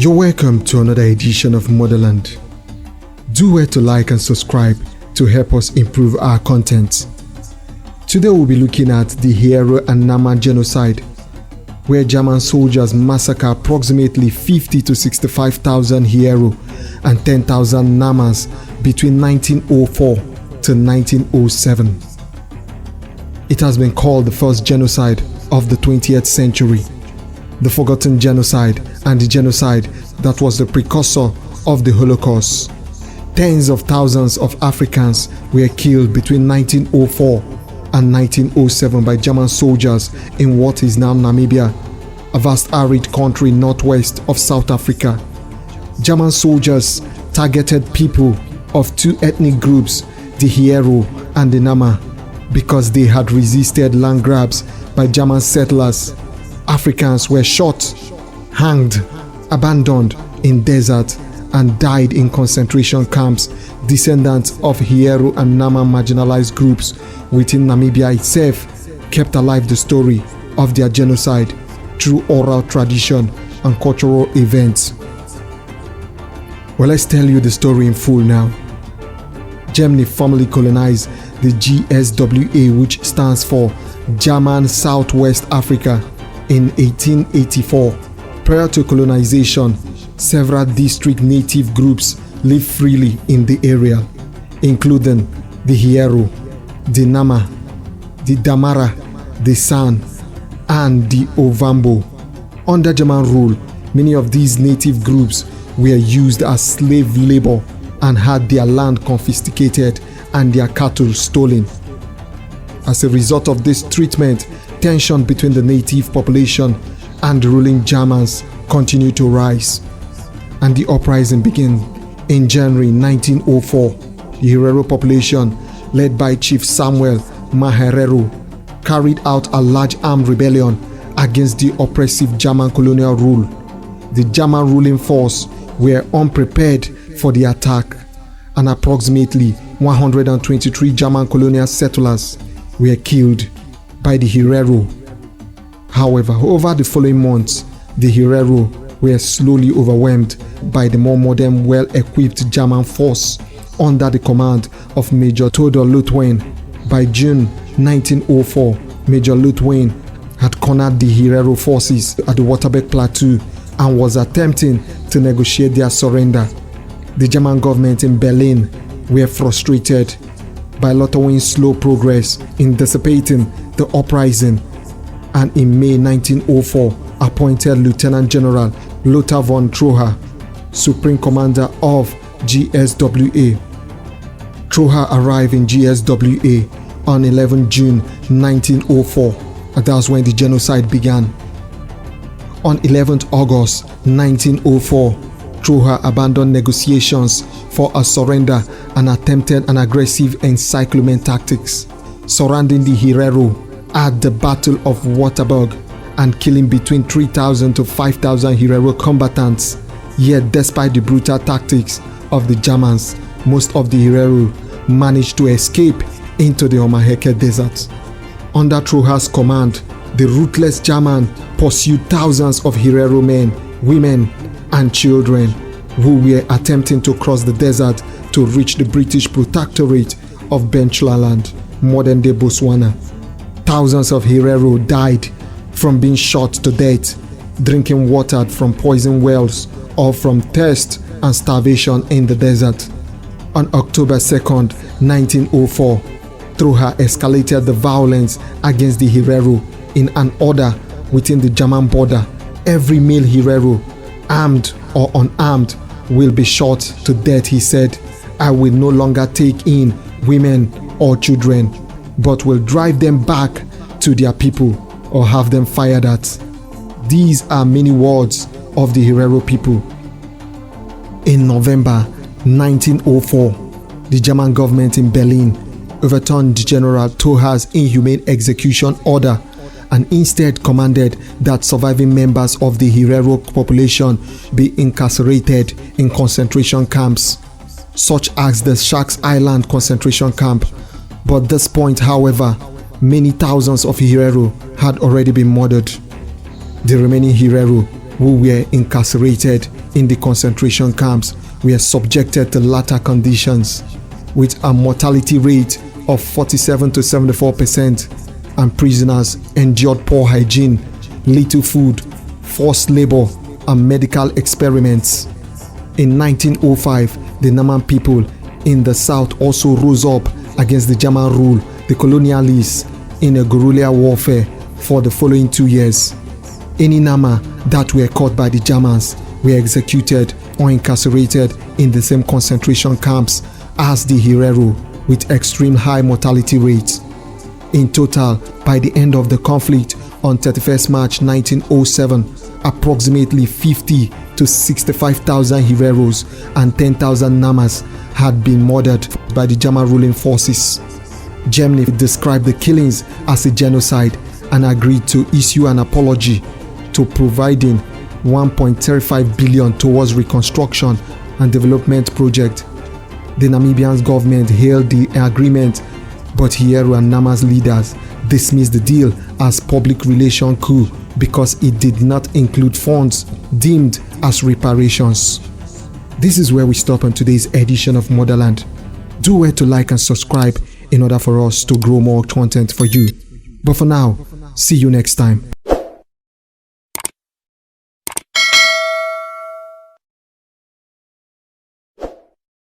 You're welcome to another edition of Motherland. Do well to like and subscribe to help us improve our content. Today we'll be looking at the Herero and Nama genocide, where German soldiers massacred approximately 50 to 65,000 Herero and 10,000 Namas between 1904 to 1907. It has been called the first genocide of the 20th century, the forgotten genocide, and the genocide that was the precursor of the Holocaust. Tens of thousands of Africans were killed between 1904 and 1907 by German soldiers in what is now Namibia, a vast arid country northwest of South Africa. German soldiers targeted people of two ethnic groups, the Herero and the Nama, because they had resisted land grabs by German settlers. Africans were shot, hanged, abandoned in desert, and died in concentration camps. Descendants of Herero and Nama marginalized groups within Namibia itself kept alive the story of their genocide through oral tradition and cultural events. Well, let's tell you the story in full now. Germany formally colonized the GSWA, which stands for German Southwest Africa, in 1884. Prior to colonization, several district native groups lived freely in the area, including the Herero, the Nama, the Damara, the San, and the Ovambo. Under German rule, many of these native groups were used as slave labor and had their land confiscated and their cattle stolen. As a result of this treatment, tension between the native population and the ruling Germans continued to rise, and the uprising began in January 1904. The Herero population, led by Chief Samuel Maherero, carried out a large armed rebellion against the oppressive German colonial rule. The German ruling force were unprepared for the attack, and approximately 123 German colonial settlers were killed by the Herero. However, over the following months, the Herero were slowly overwhelmed by the more modern, well-equipped German force under the command of Major Theodor Lutwin. By June 1904, Major Lutwin had cornered the Herero forces at the Waterberg Plateau and was attempting to negotiate their surrender. The German government in Berlin were frustrated by Lutwin's slow progress in dissipating the uprising, and in May 1904 appointed Lieutenant General Lothar von Troha Supreme Commander of GSWA. Troha arrived in GSWA on 11 June 1904, and that's when the genocide began. On 11th August 1904, Troha abandoned negotiations for a surrender and attempted an aggressive encirclement tactics, surrounding the Herero at the Battle of Waterberg and killing between 3,000 to 5,000 Herero combatants. Yet, despite the brutal tactics of the Germans, most of the Herero managed to escape into the Omaheke Desert. Under Troha's command, the ruthless German pursued thousands of Herero men, women, and children who were attempting to cross the desert to reach the British protectorate of Bechuanaland, modern-day Botswana. Thousands of Herero died from being shot to death, drinking water from poison wells, or from thirst and starvation in the desert. On October 2nd, 1904, Troha escalated the violence against the Herero in an order within the German border. Every male Herero, armed or unarmed, will be shot to death, he said. I will no longer take in women or children, but will drive them back to their people or have them fired at. These are many words of the Herero people. In November 1904, the German government in Berlin overturned General Troha's inhumane execution order and instead commanded that surviving members of the Herero population be incarcerated in concentration camps, such as the Sharks Island concentration camp. But at this point, however, many thousands of Herero had already been murdered. The remaining Herero who were incarcerated in the concentration camps were subjected to latter conditions, with a mortality rate of 47 to 74%, and prisoners endured poor hygiene, little food, forced labor, and medical experiments. In 1905, the Nama people in the south also rose up against the German rule, the colonialists, in a guerrilla warfare for the following 2 years. Any Nama that were caught by the Germans were executed or incarcerated in the same concentration camps as the Herero, with extreme high mortality rates. In total, by the end of the conflict on 31st March 1907, approximately 50 to 65,000 Hereros and 10,000 Namas had been murdered by the German ruling forces. Germany described the killings as a genocide and agreed to issue an apology, to providing 1.35 billion towards reconstruction and development project. The Namibian government hailed the agreement, but Herero and Nama's leaders dismissed the deal as public relation coup because it did not include funds deemed as reparations. This is where we stop on today's edition of Motherland. Do well to like and subscribe in order for us to grow more content for you. But for now, see you next time.